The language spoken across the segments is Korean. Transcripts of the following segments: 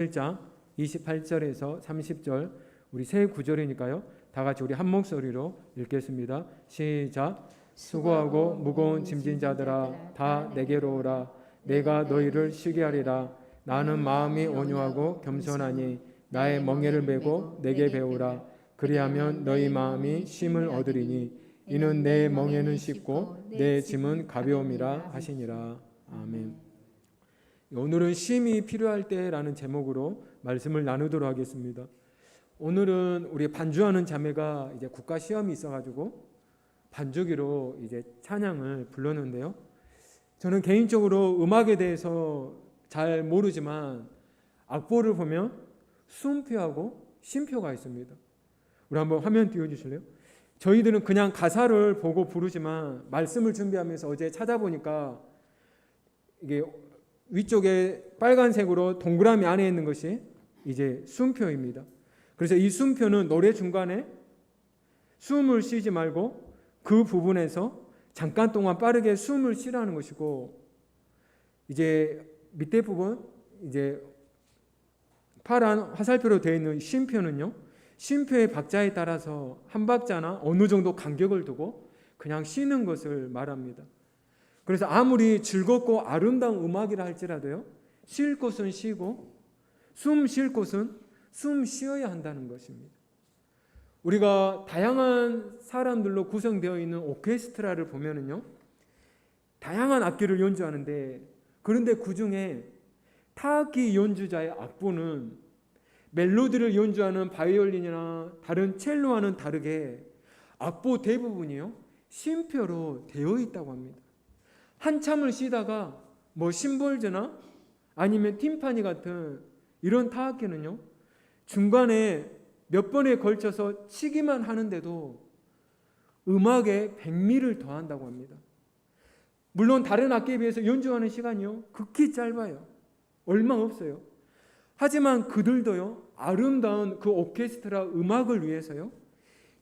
1장 28절에서 30절 우리 세 구절이니까요. 다 같이 우리 한 목소리로 읽겠습니다. 시작. 수고하고 무거운 짐진 자들아 다 내게로 오라. 내가 너희를 쉬게 하리라. 나는 마음이 온유하고 겸손하니 나의 멍에를 메고 내게 배우라. 그리하면 너희 마음이 쉼을 얻으리니 이는 내 멍에는 쉽고 내 짐은 가벼움이라 하시니라. 아멘. 오늘은 쉼이 필요할 때라는 제목으로 말씀을 나누도록 하겠습니다. 오늘은 우리 반주하는 자매가 이제 국가 시험이 있어가지고 반주기로 이제 찬양을 불렀는데요. 저는 개인적으로 음악에 대해서 잘 모르지만 악보를 보면 수음표하고 쉼표가 있습니다. 우리 한번 화면 띄워주실래요? 저희들은 그냥 가사를 보고 부르지만 말씀을 준비하면서 어제 찾아보니까 이게 위쪽에 빨간색으로 동그라미 안에 있는 것이 이제 수음표입니다. 그래서 이 수음표는 노래 중간에 숨을 쉬지 말고 그 부분에서 잠깐 동안 빠르게 숨을 쉬라는 것이고, 이제 밑에 부분 이제 파란 화살표로 되어 있는 쉼표는요, 쉼표의 박자에 따라서 한 박자나 어느 정도 간격을 두고 그냥 쉬는 것을 말합니다. 그래서 아무리 즐겁고 아름다운 음악이라 할지라도요, 쉴 곳은 쉬고 숨 쉴 곳은 숨 쉬어야 한다는 것입니다. 우리가 다양한 사람들로 구성되어 있는 오케스트라를 보면은요, 다양한 악기를 연주하는데, 그런데 그 중에 타악기 연주자의 악보는 멜로디를 연주하는 바이올린이나 다른 첼로와는 다르게 악보 대부분이요, 쉼표로 되어 있다고 합니다. 한참을 쉬다가 뭐 심볼즈나 아니면 팀파니 같은 이런 타악기는요, 중간에 몇 번에 걸쳐서 치기만 하는데도 음악에 백미를 더한다고 합니다. 물론 다른 악기에 비해서 연주하는 시간이요, 극히 짧아요. 얼마 없어요. 하지만 그들도요, 아름다운 그 오케스트라 음악을 위해서요,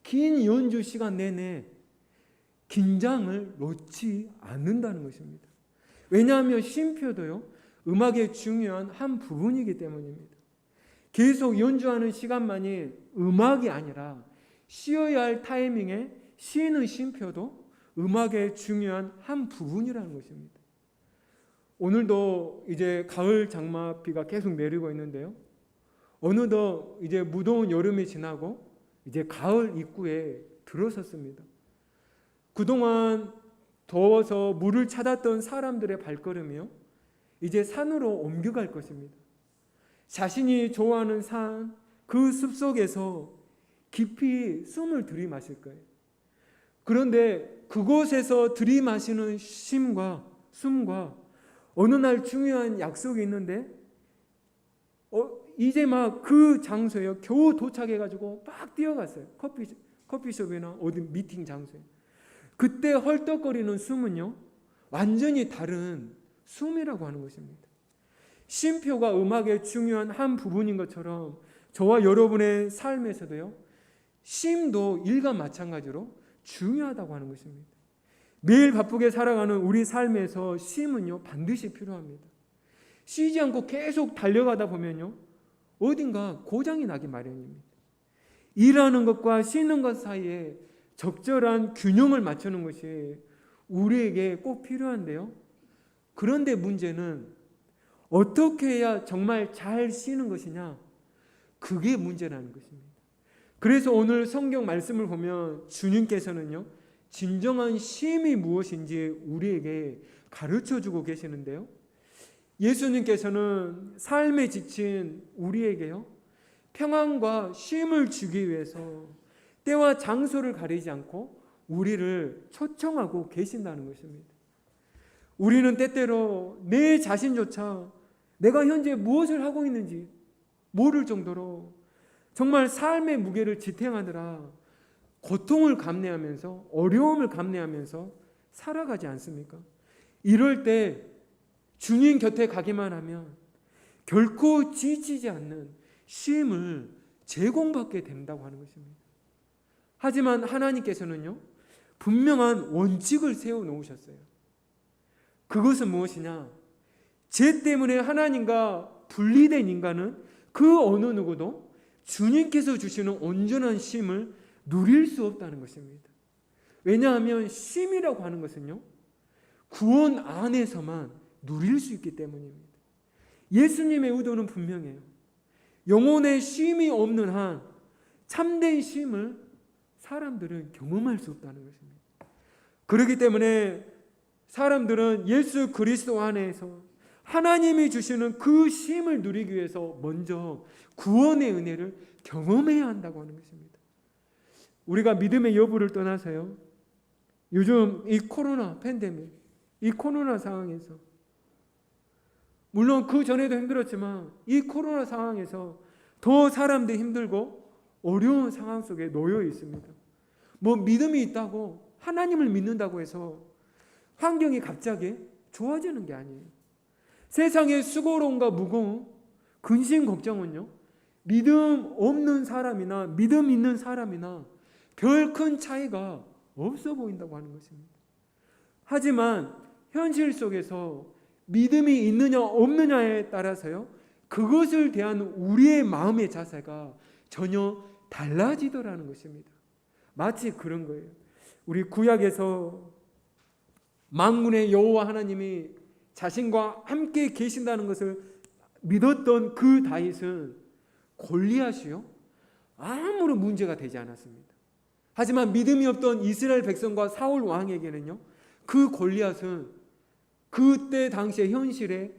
긴 연주 시간 내내 긴장을 놓지 않는다는 것입니다. 왜냐하면 쉼표도요, 음악의 중요한 한 부분이기 때문입니다. 계속 연주하는 시간만이 음악이 아니라 쉬어야 할 타이밍에 쉬는 쉼표도 음악의 중요한 한 부분이라는 것입니다. 오늘도 이제 가을 장마비가 계속 내리고 있는데요, 어느덧 이제 무더운 여름이 지나고 이제 가을 입구에 들어섰습니다. 그동안 더워서 물을 찾았던 사람들의 발걸음이요, 이제 산으로 옮겨갈 것입니다. 자신이 좋아하는 산, 그 숲속에서 깊이 숨을 들이마실 거예요. 그런데 그곳에서 들이마시는 쉼과 숨과 어느 날 중요한 약속이 있는데, 이제 막 그 장소에 겨우 도착해가지고 막 뛰어갔어요. 커피숍이나 어디 미팅 장소에. 그때 헐떡거리는 숨은요, 완전히 다른 숨이라고 하는 것입니다. 쉼표가 음악의 중요한 한 부분인 것처럼 저와 여러분의 삶에서도요, 쉼도 일과 마찬가지로 중요하다고 하는 것입니다. 매일 바쁘게 살아가는 우리 삶에서 쉼은요, 반드시 필요합니다. 쉬지 않고 계속 달려가다 보면요, 어딘가 고장이 나기 마련입니다. 일하는 것과 쉬는 것 사이에 적절한 균형을 맞추는 것이 우리에게 꼭 필요한데요, 그런데 문제는 어떻게 해야 정말 잘 쉬는 것이냐, 그게 문제라는 것입니다. 그래서 오늘 성경 말씀을 보면 주님께서는요, 진정한 쉼이 무엇인지 우리에게 가르쳐주고 계시는데요, 예수님께서는 삶에 지친 우리에게요, 평안과 쉼을 주기 위해서 때와 장소를 가리지 않고 우리를 초청하고 계신다는 것입니다. 우리는 때때로 내 자신조차 내가 현재 무엇을 하고 있는지 모를 정도로 정말 삶의 무게를 지탱하느라 고통을 감내하면서 어려움을 감내하면서 살아가지 않습니까? 이럴 때 주님 곁에 가기만 하면 결코 지치지 않는 쉼을 제공받게 된다고 하는 것입니다. 하지만 하나님께서는요, 분명한 원칙을 세워놓으셨어요. 그것은 무엇이냐? 죄 때문에 하나님과 분리된 인간은 그 어느 누구도 주님께서 주시는 온전한 쉼을 누릴 수 없다는 것입니다. 왜냐하면 쉼이라고 하는 것은요, 구원 안에서만 누릴 수 있기 때문입니다. 예수님의 의도는 분명해요. 영혼의 쉼이 없는 한 참된 쉼을 사람들은 경험할 수 없다는 것입니다. 그렇기 때문에 사람들은 예수 그리스도 안에서 하나님이 주시는 그 쉼을 누리기 위해서 먼저 구원의 은혜를 경험해야 한다고 하는 것입니다. 우리가 믿음의 여부를 떠나서요, 요즘 이 코로나 팬데믹, 이 코로나 상황에서, 물론 그 전에도 힘들었지만 이 코로나 상황에서 더 사람들이 힘들고 어려운 상황 속에 놓여 있습니다. 뭐 믿음이 있다고, 하나님을 믿는다고 해서 환경이 갑자기 좋아지는 게 아니에요. 세상의 수고로움과 무거움, 근심 걱정은요, 믿음 없는 사람이나 믿음 있는 사람이나 별 큰 차이가 없어 보인다고 하는 것입니다. 하지만 현실 속에서 믿음이 있느냐 없느냐에 따라서요, 그것을 대한 우리의 마음의 자세가 전혀 달라지더라는 것입니다. 마치 그런 거예요. 우리 구약에서 만군의 여호와 하나님이 자신과 함께 계신다는 것을 믿었던 그 다윗은 골리앗이요, 아무런 문제가 되지 않았습니다. 하지만 믿음이 없던 이스라엘 백성과 사울 왕에게는요, 그 골리앗은 그때 당시의 현실에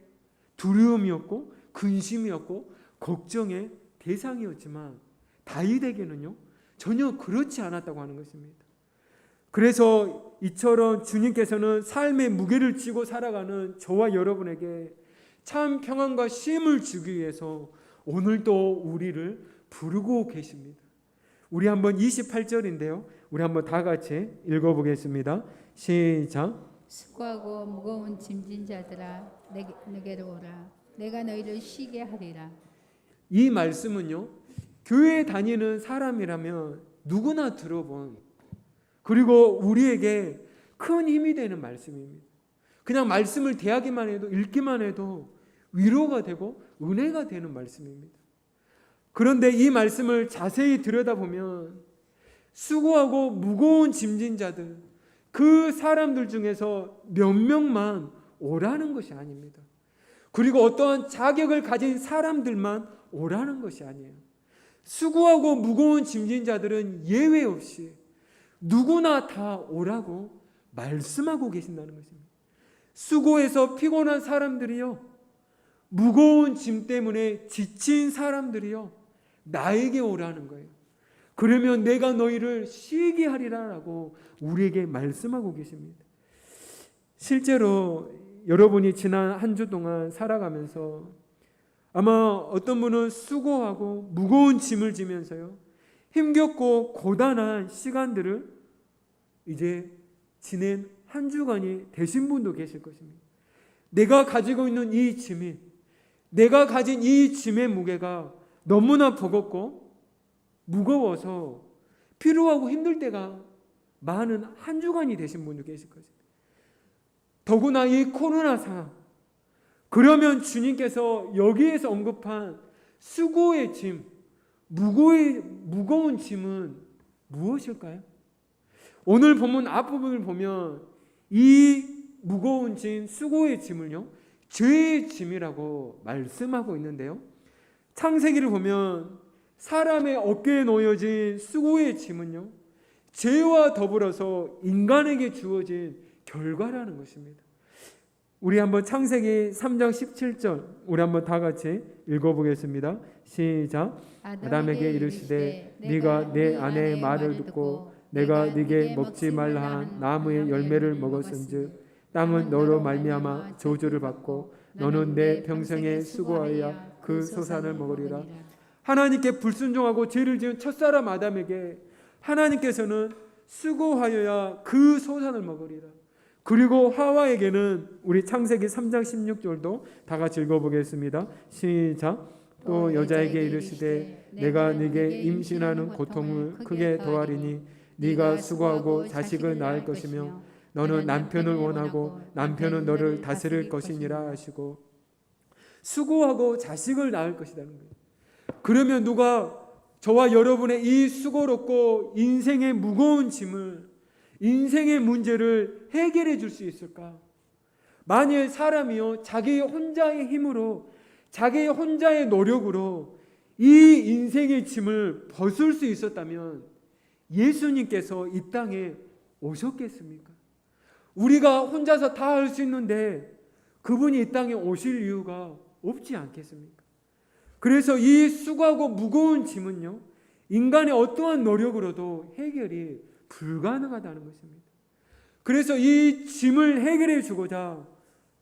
두려움이었고 근심이었고 걱정의 대상이었지만 다윗에게는요, 전혀 그렇지 않았다고 하는 것입니다. 그래서 이처럼 주님께서는 삶의 무게를 지고 살아가는 저와 여러분에게 참 평안과 쉼을 주기 위해서 오늘도 우리를 부르고 계십니다. 우리 한번 28절인데요. 우리 한번 다 같이 읽어보겠습니다. 시작. 수고하고 무거운 짐진 자들아 내게로 오라. 내가 너희를 쉬게 하리라. 이 말씀은요, 교회 다니는 사람이라면 누구나 들어본, 그리고 우리에게 큰 힘이 되는 말씀입니다. 그냥 말씀을 대하기만 해도, 읽기만 해도 위로가 되고 은혜가 되는 말씀입니다. 그런데 이 말씀을 자세히 들여다보면 수고하고 무거운 짐진 자들, 그 사람들 중에서 몇 명만 오라는 것이 아닙니다. 그리고 어떠한 자격을 가진 사람들만 오라는 것이 아니에요. 수고하고 무거운 짐진 자들은 예외 없이 누구나 다 오라고 말씀하고 계신다는 것입니다. 수고해서 피곤한 사람들이요, 무거운 짐 때문에 지친 사람들이요, 나에게 오라는 거예요. 그러면 내가 너희를 쉬게 하리라라고 우리에게 말씀하고 계십니다. 실제로 여러분이 지난 한 주 동안 살아가면서 아마 어떤 분은 수고하고 무거운 짐을 지면서요, 힘겹고 고단한 시간들을 이제 지낸 한 주간이 되신 분도 계실 것입니다. 내가 가지고 있는 이 짐이, 내가 가진 이 짐의 무게가 너무나 버겁고 무거워서 피로하고 힘들 때가 많은 한 주간이 되신 분도 계실 것입니다. 더구나 이 코로나 상황, 그러면 주님께서 여기에서 언급한 수고의 짐, 무거운 짐은 무엇일까요? 오늘 본문 앞부분을 보면 이 무거운 짐, 수고의 짐을요, 죄의 짐이라고 말씀하고 있는데요, 창세기를 보면 사람의 어깨에 놓여진 수고의 짐은요, 죄와 더불어서 인간에게 주어진 결과라는 것입니다. 우리 한번 창세기 3장 17절 우리 한번 다 같이 읽어보겠습니다. 시작. 아담에게 이르시되 네가 내 아내의 말을 듣고 내가 네게 먹지 말라 한 나무의 열매를 먹었은즉 땅은 너로 말미암아 저주를 받고 너는 내 평생에 수고하여 그 소산을 먹으리라. 하나님께 불순종하고 죄를 지은 첫사람 아담에게 하나님께서는 수고하여야 그 소산을 먹으리라. 그리고 하와에게는 우리 창세기 3장 16절도 다 같이 읽어보겠습니다. 시작. 또 여자에게 이르시되 내가 네게 임신하는 고통을 크게 더하리니 네가 수고하고 자식을 낳을 것이며 너는 남편을 원하고 남편은 너를 다스릴 것이니라 하시고, 수고하고 자식을 낳을 것이라는 거예요. 그러면 누가 저와 여러분의 이 수고롭고 인생의 무거운 짐을, 인생의 문제를 해결해 줄 수 있을까? 만일 사람이요, 자기 혼자의 힘으로, 자기 혼자의 노력으로 이 인생의 짐을 벗을 수 있었다면 예수님께서 이 땅에 오셨겠습니까? 우리가 혼자서 다 할 수 있는데 그분이 이 땅에 오실 이유가 없지 않겠습니까? 그래서 이 수고하고 무거운 짐은요, 인간의 어떠한 노력으로도 해결이 불가능하다는 것입니다. 그래서 이 짐을 해결해 주고자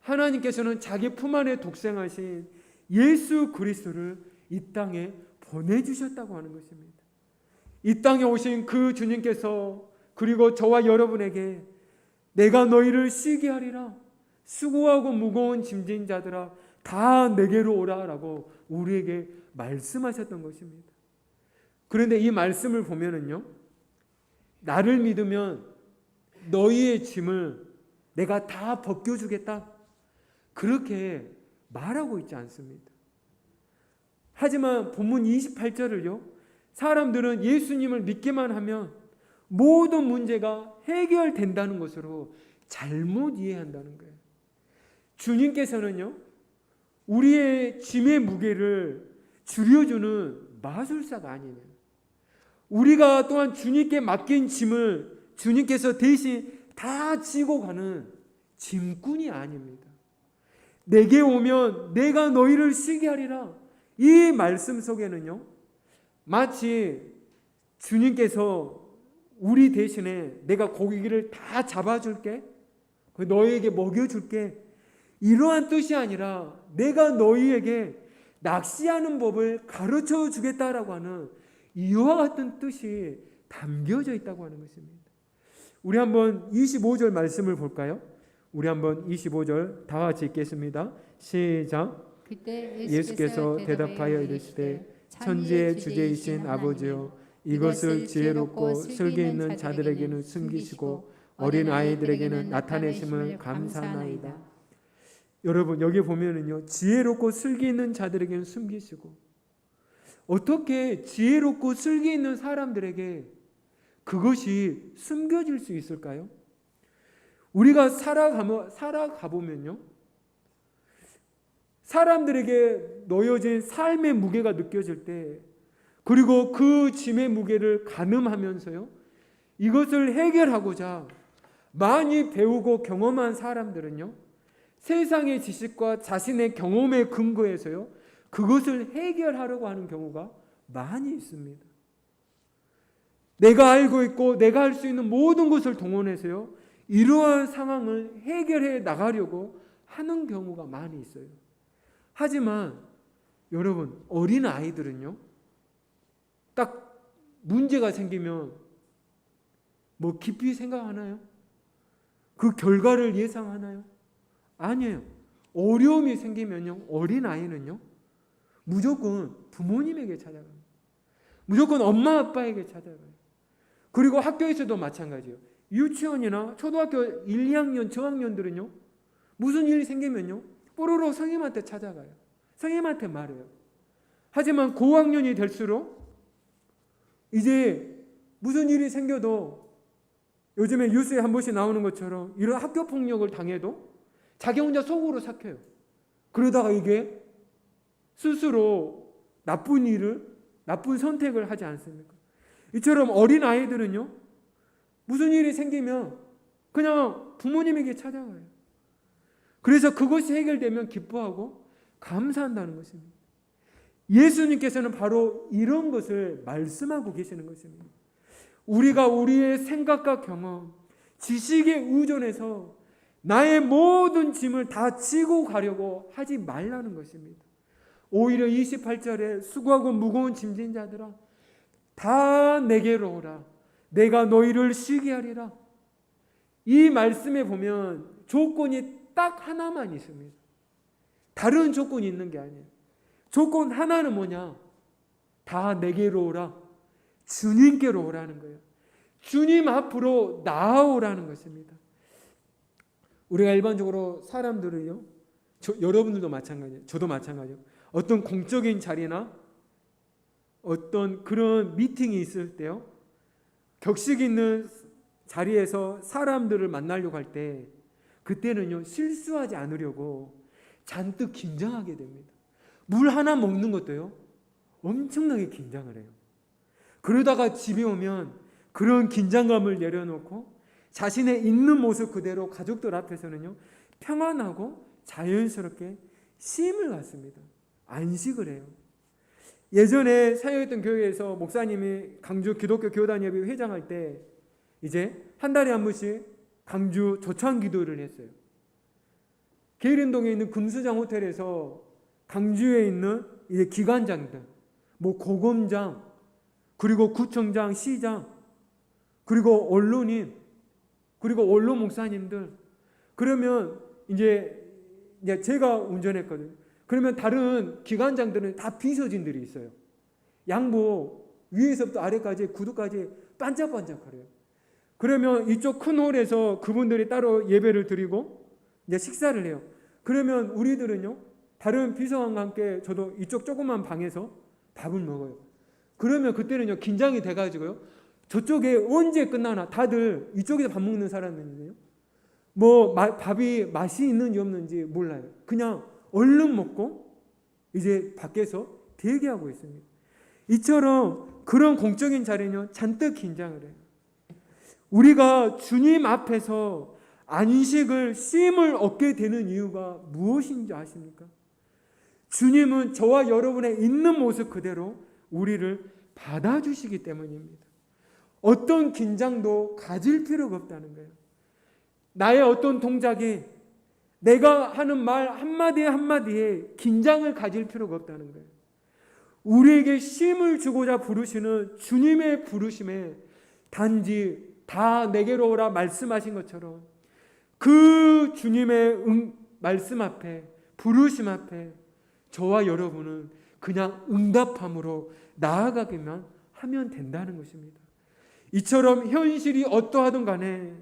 하나님께서는 자기 품 안에 독생하신 예수 그리스도를 이 땅에 보내주셨다고 하는 것입니다. 이 땅에 오신 그 주님께서 그리고 저와 여러분에게 내가 너희를 쉬게 하리라, 수고하고 무거운 짐진 자들아 다 내게로 오라 라고 우리에게 말씀하셨던 것입니다. 그런데 이 말씀을 보면은요, 나를 믿으면 너희의 짐을 내가 다 벗겨주겠다, 그렇게 말하고 있지 않습니다. 하지만 본문 28절을요, 사람들은 예수님을 믿기만 하면 모든 문제가 해결된다는 것으로 잘못 이해한다는 거예요. 주님께서는요, 우리의 짐의 무게를 줄여주는 마술사가 아니에요. 우리가 또한 주님께 맡긴 짐을 주님께서 대신 다 지고 가는 짐꾼이 아닙니다. 내게 오면 내가 너희를 쉬게 하리라, 이 말씀 속에는요, 마치 주님께서 우리 대신에 내가 고기를 다 잡아줄게, 너희에게 먹여줄게, 이러한 뜻이 아니라 내가 너희에게 낚시하는 법을 가르쳐 주겠다라고 하는 이와 같은 뜻이 담겨져 있다고 하는 것입니다. 우리 한번 25절 말씀을 볼까요? 우리 한번 25절 다 같이 읽겠습니다. 시작. 그때 예수께서 대답하여 이르시되 천지의 주제이신 아버지여, 이것을 지혜롭고 슬기 있는 자들에게는 숨기시고 어린 아이들에게는 나타내심을 감사하나이다. 여러분, 여기 보면은요, 지혜롭고 슬기 있는 자들에게는 숨기시고, 어떻게 지혜롭고 슬기 있는 사람들에게 그것이 숨겨질 수 있을까요? 우리가 살아가보면요, 사람들에게 놓여진 삶의 무게가 느껴질 때, 그리고 그 짐의 무게를 가늠하면서요, 이것을 해결하고자 많이 배우고 경험한 사람들은요, 세상의 지식과 자신의 경험에 근거해서요, 그것을 해결하려고 하는 경우가 많이 있습니다. 내가 알고 있고 내가 할 수 있는 모든 것을 동원해서요, 이러한 상황을 해결해 나가려고 하는 경우가 많이 있어요. 하지만 여러분, 어린 아이들은요, 딱 문제가 생기면 뭐 깊이 생각하나요? 그 결과를 예상하나요? 아니에요. 어려움이 생기면요, 어린 아이는요, 무조건 부모님에게 찾아갑니다. 무조건 엄마 아빠에게 찾아가요. 그리고 학교에서도 마찬가지예요. 유치원이나 초등학교 1, 2학년 저학년들은요, 무슨 일이 생기면요, 뽀로로 선생님한테 찾아가요. 선생님한테 말해요. 하지만 고학년이 될수록 이제 무슨 일이 생겨도, 요즘에 뉴스에 한 번씩 나오는 것처럼 이런 학교 폭력을 당해도 자기 혼자 속으로 삭혀요. 그러다가 이게 스스로 나쁜 선택을 하지 않습니까? 이처럼 어린 아이들은요, 무슨 일이 생기면 그냥 부모님에게 찾아가요. 그래서 그것이 해결되면 기뻐하고 감사한다는 것입니다. 예수님께서는 바로 이런 것을 말씀하고 계시는 것입니다. 우리가 우리의 생각과 경험, 지식에 의존해서 나의 모든 짐을 다 지고 가려고 하지 말라는 것입니다. 오히려 28절에 수고하고 무거운 짐진 자들아 다 내게로 오라, 내가 너희를 쉬게 하리라. 이 말씀에 보면 조건이 딱 하나만 있습니다. 다른 조건이 있는 게 아니에요. 조건 하나는 뭐냐? 다 내게로 오라, 주님께로 오라는 거예요. 주님 앞으로 나아오라는 것입니다. 우리가 일반적으로 사람들을요, 여러분들도 마찬가지예요. 저도 마찬가지예요. 어떤 공적인 자리나 어떤 그런 미팅이 있을 때요, 격식 있는 자리에서 사람들을 만나려고 할 때 그때는요 실수하지 않으려고 잔뜩 긴장하게 됩니다. 물 하나 먹는 것도요 엄청나게 긴장을 해요. 그러다가 집에 오면 그런 긴장감을 내려놓고 자신의 있는 모습 그대로 가족들 앞에서는요 평안하고 자연스럽게 쉼을 갖습니다. 안식을 해요. 예전에 사역했던 교회에서 목사님이 강주 기독교 교단협의 회장할 때 이제 한 달에 한 번씩 강주 조찬 기도를 했어요. 계일운동에 있는 금수장 호텔에서 강주에 있는 이제 기관장들, 뭐 고검장, 그리고 구청장, 시장, 그리고 언론인, 그리고 원로 목사님들, 그러면 이제 제가 운전했거든요. 그러면 다른 기관장들은 다 비서진들이 있어요. 양복 위에서부터 아래까지 구두까지 반짝반짝거려요. 그러면 이쪽 큰 홀에서 그분들이 따로 예배를 드리고 이제 식사를 해요. 그러면 우리들은요 다른 비서관과 함께 저도 이쪽 조그만 방에서 밥을 먹어요. 그러면 그때는요 긴장이 돼가지고요 저쪽에 언제 끝나나, 다들 이쪽에서 밥 먹는 사람들은요 뭐 밥이 맛이 있는지 없는지 몰라요. 그냥 얼른 먹고 이제 밖에서 대기하고 있습니다. 이처럼 그런 공적인 자리는요 잔뜩 긴장을 해요. 우리가 주님 앞에서 안식을, 쉼을 얻게 되는 이유가 무엇인지 아십니까? 주님은 저와 여러분의 있는 모습 그대로 우리를 받아주시기 때문입니다. 어떤 긴장도 가질 필요가 없다는 거예요. 나의 어떤 동작이, 내가 하는 말 한마디 한마디에 긴장을 가질 필요가 없다는 거예요. 우리에게 쉼을 주고자 부르시는 주님의 부르심에 단지 다 내게로 오라 말씀하신 것처럼 그 주님의 말씀 앞에, 부르심 앞에 저와 여러분은 그냥 응답함으로 나아가기만 하면 된다는 것입니다. 이처럼 현실이 어떠하든 간에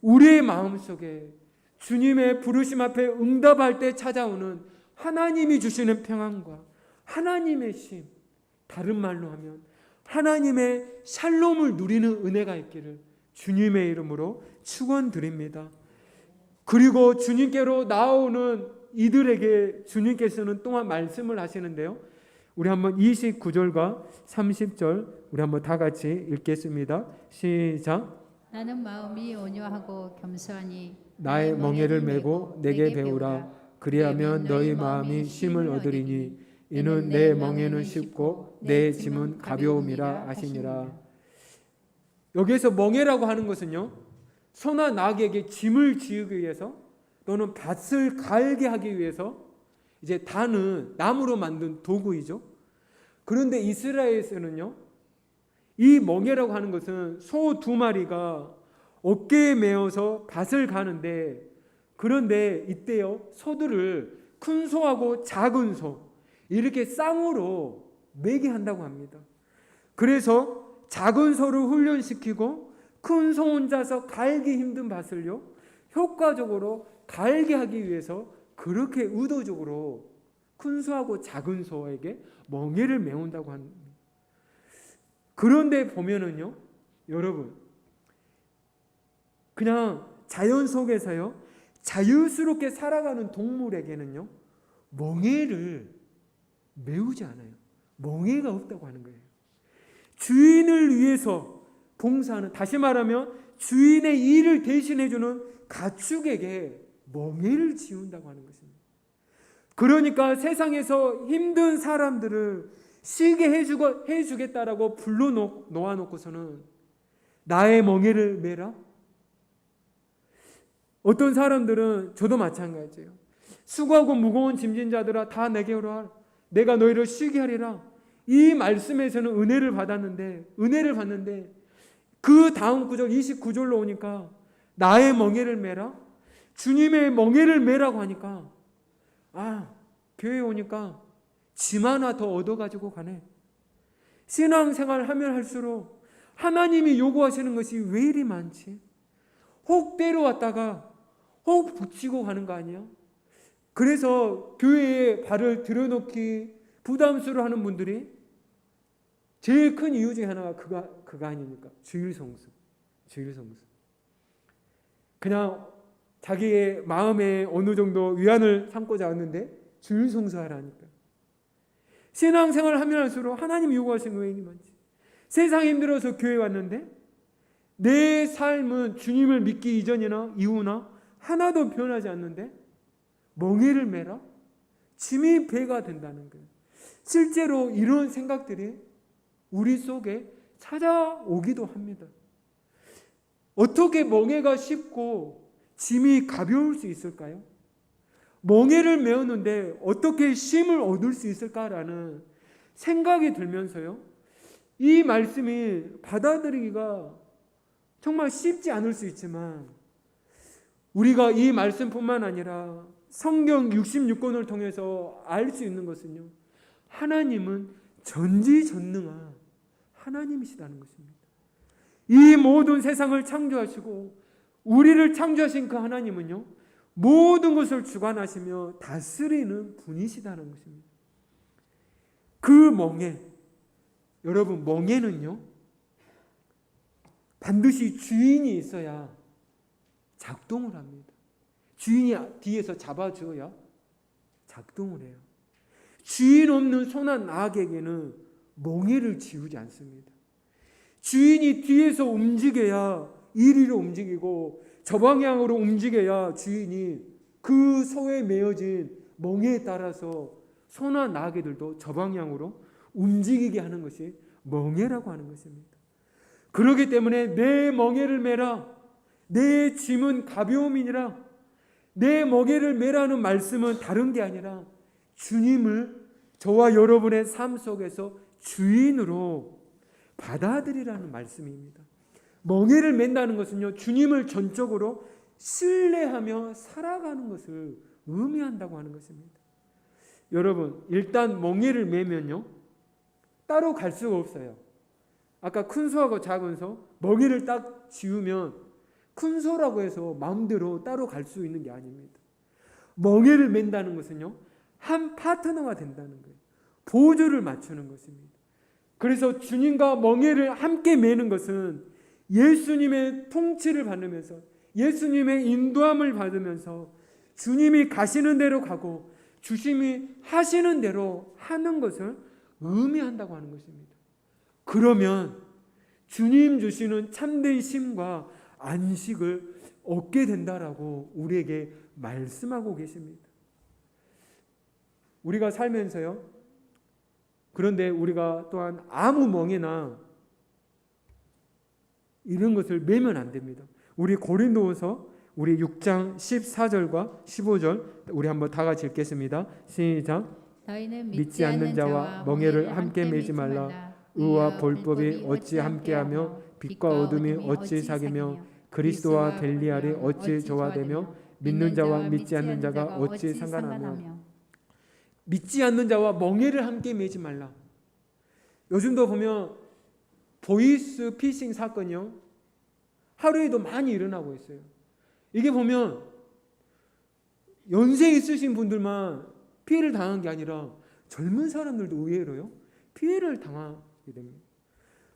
우리의 마음속에 주님의 부르심 앞에 응답할 때 찾아오는 하나님이 주시는 평안과 하나님의 쉼, 다른 말로 하면 하나님의 샬롬을 누리는 은혜가 있기를 주님의 이름으로 축원드립니다. 그리고 주님께로 나오는 이들에게 주님께서는 또한 말씀을 하시는데요. 우리 한번 29절과 30절 우리 한번 다 같이 읽겠습니다. 시작. 나는 마음이 온유하고 겸손하니 나의 멍에를 메고 내게 배우라. 그리하면 너희 마음이 쉼을 얻으리니 이는 내 멍에는 쉽고 내 짐은 가벼움이라 하시니라. 여기에서 멍에라고 하는 것은요 소나 낙에게 짐을 지우기 위해서 또는 밭을 갈게 하기 위해서 이제 다는 나무로 만든 도구이죠. 그런데 이스라엘에서는요 이 멍에라고 하는 것은 소 2마리가 어깨에 메어서 밭을 가는데, 그런데 이때요 소들을 큰 소하고 작은 소 이렇게 쌍으로 매게 한다고 합니다. 그래서 작은 소를 훈련시키고 큰 소 혼자서 갈기 힘든 밭을요 효과적으로 갈게 하기 위해서 그렇게 의도적으로 큰 소하고 작은 소에게 멍에를 메운다고 합니다. 그런데 보면은요 여러분, 그냥 자연 속에서요 자유스럽게 살아가는 동물에게는요 멍에를 메우지 않아요. 멍에가 없다고 하는 거예요. 주인을 위해서 봉사하는, 다시 말하면 주인의 일을 대신해주는 가축에게 멍에를 지운다고 하는 것입니다. 그러니까 세상에서 힘든 사람들을 쉬게 해주겠다라고 놓아놓고서는 나의 멍에를 메라? 어떤 사람들은, 저도 마찬가지예요. 수고하고 무거운 짐진 자들아 다 내게 오라. 내가 너희를 쉬게 하리라. 이 말씀에서는 은혜를 받는데 그 다음 구절 29절로 오니까 나의 멍에를 메라? 주님의 멍에를 메라고 하니까 교회에 오니까 짐 하나 더 얻어가지고 가네. 신앙생활 하면 할수록 하나님이 요구하시는 것이 왜 이리 많지? 혹 때려왔다가 혹 붙이고 가는 거 아니야? 그래서 교회에 발을 들여놓기 부담스러워하는 분들이 제일 큰 이유 중에 하나가 그가 아닙니까? 주일 성수. 그냥 자기의 마음에 어느 정도 위안을 삼고자 하는데 주일 성수하라니까. 신앙생활을 하면 할수록 하나님 요구하시는 거 왜 이리 많지? 세상이 힘들어서 교회 왔는데 내 삶은 주님을 믿기 이전이나 이후나 하나도 변하지 않는데 멍에를 매라? 짐이 배가 된다는 거예요. 실제로 이런 생각들이 우리 속에 찾아오기도 합니다. 어떻게 멍에가 쉽고 짐이 가벼울 수 있을까요? 멍에를 메우는데 어떻게 쉼을 얻을 수 있을까라는 생각이 들면서요, 이 말씀이 받아들이기가 정말 쉽지 않을 수 있지만 우리가 이 말씀뿐만 아니라 성경 66권을 통해서 알 수 있는 것은요, 하나님은 전지전능한 하나님이시다는 것입니다. 이 모든 세상을 창조하시고 우리를 창조하신 그 하나님은요, 모든 것을 주관하시며 다스리는 분이시다는 것입니다. 그 멍에, 여러분, 멍에는요 반드시 주인이 있어야 작동을 합니다. 주인이 뒤에서 잡아주어야 작동을 해요. 주인 없는 손한 나귀에게는 멍에를 지우지 않습니다. 주인이 뒤에서 움직여야 이리로 움직이고 저 방향으로 움직여야 주인이 그 소에 메어진 멍에에 따라서 소나 나귀들도 저 방향으로 움직이게 하는 것이 멍에라고 하는 것입니다. 그렇기 때문에 내 멍에를 메라, 내 짐은 가벼움이니라, 내 멍에를 메라는 말씀은 다른 게 아니라 주님을 저와 여러분의 삶 속에서 주인으로 받아들이라는 말씀입니다. 멍에를 맨다는 것은요, 주님을 전적으로 신뢰하며 살아가는 것을 의미한다고 하는 것입니다. 여러분, 일단 멍에를 매면요 따로 갈 수가 없어요. 아까 큰 소하고 작은 소, 멍에를 딱 지우면 큰 소라고 해서 마음대로 따로 갈 수 있는 게 아닙니다. 멍에를 맨다는 것은요, 한 파트너가 된다는 거예요. 보조를 맞추는 것입니다. 그래서 주님과 멍에를 함께 매는 것은 예수님의 통치를 받으면서, 예수님의 인도함을 받으면서 주님이 가시는 대로 가고 주님이 하시는 대로 하는 것을 의미한다고 하는 것입니다. 그러면 주님 주시는 참된 쉼과 안식을 얻게 된다라고 우리에게 말씀하고 계십니다. 우리가 살면서요, 그런데 우리가 또한 아무 멍에나 이런 것을 매면 안 됩니다. 우리 고린도후서 우리 6장 14절과 15절 우리 한번 다 같이 읽겠습니다. 시작. 너희는 믿지 않는 자와 멍에를 함께 매지 말라. 의와 불법이 어찌 함께하며 빛과 어둠이 어찌 사귀며 그리스도와 벨리알이 어찌 조화되며 믿는 자와 믿지 않는 자가 어찌 상관하며. 믿지 않는 자와 멍에를 함께 매지 말라. 요즘도 보면 보이스 피싱 사건이요, 하루에도 많이 일어나고 있어요. 이게 보면 연세 있으신 분들만 피해를 당한 게 아니라 젊은 사람들도 의외로요 피해를 당하게 됩니다.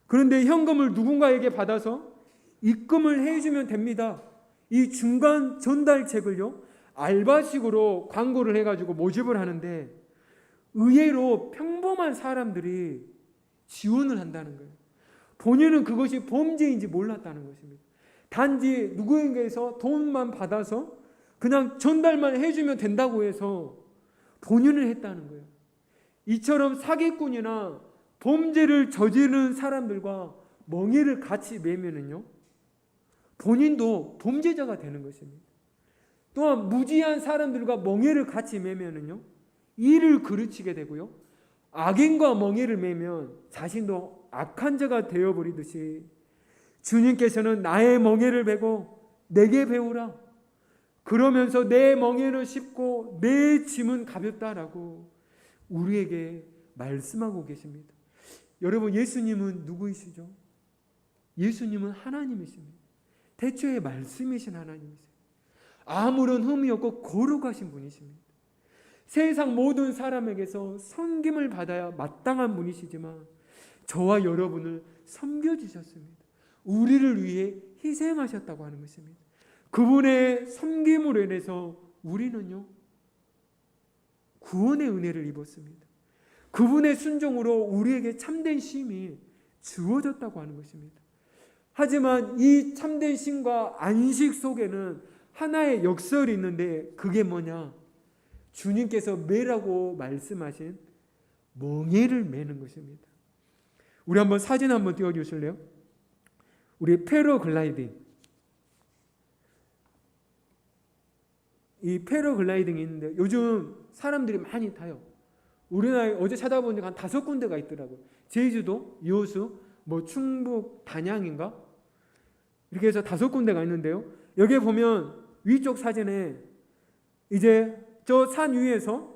그런데 현금을 누군가에게 받아서 입금을 해주면 됩니다. 이 중간 전달책을요 알바식으로 광고를 해가지고 모집을 하는데 의외로 평범한 사람들이 지원을 한다는 거예요. 본인은 그것이 범죄인지 몰랐다는 것입니다. 단지 누구에게서 돈만 받아서 그냥 전달만 해주면 된다고 해서 본인을 했다는 거예요. 이처럼 사기꾼이나 범죄를 저지르는 사람들과 멍에를 같이 매면은요, 본인도 범죄자가 되는 것입니다. 또한 무지한 사람들과 멍에를 같이 매면은요, 일을 그르치게 되고요, 악인과 멍에를 매면 자신도 악한 자가 되어버리듯이 주님께서는 나의 멍에를 메고 내게 배우라, 그러면서 내 멍에는 쉽고 내 짐은 가볍다라고 우리에게 말씀하고 계십니다. 여러분, 예수님은 누구이시죠? 예수님은 하나님이십니다. 태초에 말씀이신 하나님이세요. 아무런 흠이 없고 거룩하신 분이십니다. 세상 모든 사람에게서 섬김을 받아야 마땅한 분이시지만 저와 여러분을 섬겨주셨습니다. 우리를 위해 희생하셨다고 하는 것입니다. 그분의 섬김으로 인해서 우리는요, 구원의 은혜를 입었습니다. 그분의 순종으로 우리에게 참된 쉼이 주어졌다고 하는 것입니다. 하지만 이 참된 쉼과 안식 속에는 하나의 역설이 있는데, 그게 뭐냐? 주님께서 매라고 말씀하신 멍에를 매는 것입니다. 우리 한번 사진 한번 띄워주실래요? 우리 패러글라이딩. 이 패러글라이딩이 있는데 요즘 사람들이 많이 타요. 우리나라에 어제 찾아보니까 한 5군데가 있더라고요. 제주도, 여수, 충북, 단양인가? 이렇게 해서 5군데가 있는데요. 여기에 보면 위쪽 사진에 이제 저 산 위에서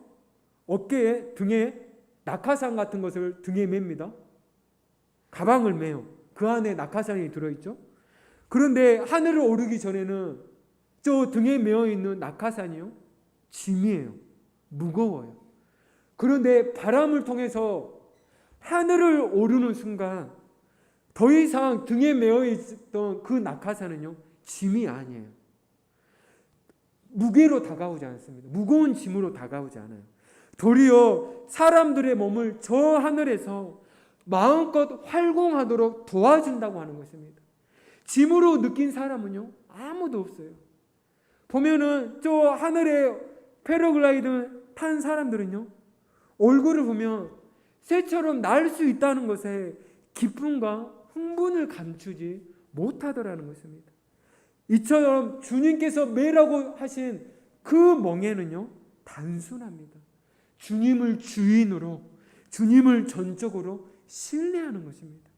어깨에, 등에 낙하산 같은 것을 등에 맵니다. 가방을 매요. 그 안에 낙하산이 들어있죠. 그런데 하늘을 오르기 전에는 저 등에 메어 있는 낙하산이요, 짐이에요. 무거워요. 그런데 바람을 통해서 하늘을 오르는 순간 더 이상 등에 메어 있던 그 낙하산은요, 짐이 아니에요. 무게로 다가오지 않습니다. 무거운 짐으로 다가오지 않아요. 도리어 사람들의 몸을 저 하늘에서 마음껏 활공하도록 도와준다고 하는 것입니다. 짐으로 느낀 사람은요, 아무도 없어요. 보면은 저 하늘에 패러글라이드 탄 사람들은요, 얼굴을 보면 새처럼 날 수 있다는 것에 기쁨과 흥분을 감추지 못하더라는 것입니다. 이처럼 주님께서 매라고 하신 그 멍에는요, 단순합니다. 주님을 주인으로, 주님을 전적으로 신뢰하는 것입니다.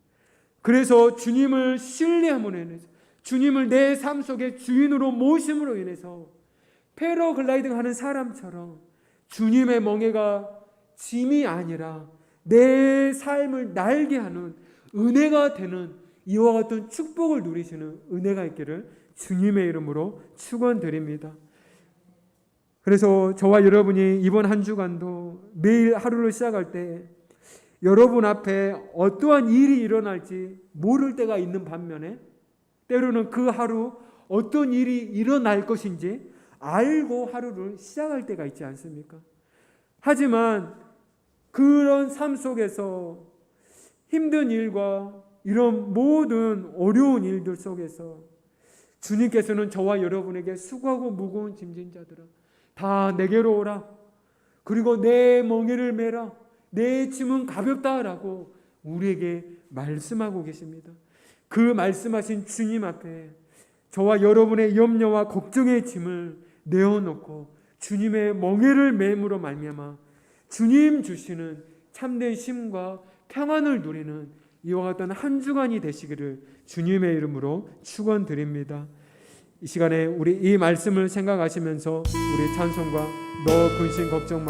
그래서 주님을 신뢰함으로 인해서, 주님을 내 삶 속에 주인으로 모심으로 인해서 패러글라이딩 하는 사람처럼 주님의 멍에가 짐이 아니라 내 삶을 날게 하는 은혜가 되는 이와 같은 축복을 누리시는 은혜가 있기를 주님의 이름으로 축원드립니다. 그래서 저와 여러분이 이번 한 주간도 매일 하루를 시작할 때 여러분 앞에 어떠한 일이 일어날지 모를 때가 있는 반면에, 때로는 그 하루 어떤 일이 일어날 것인지 알고 하루를 시작할 때가 있지 않습니까? 하지만 그런 삶 속에서 힘든 일과 이런 모든 어려운 일들 속에서 주님께서는 저와 여러분에게 수고하고 무거운 짐진 자들아 다 내게로 오라, 그리고 내 멍에를 메라, 내 짐은 가볍다라고 우리에게 말씀하고 계십니다. 그 말씀하신 주님 앞에 저와 여러분의 염려와 걱정의 짐을 내어놓고 주님의 멍에를 맴으로 말미암아 주님 주시는 참된 쉼과 평안을 누리는 이와 같은 한 주간이 되시기를 주님의 이름으로 축원드립니다. 이 시간에 우리 이 말씀을 생각하시면서 우리 찬송과 너 근심 걱정 마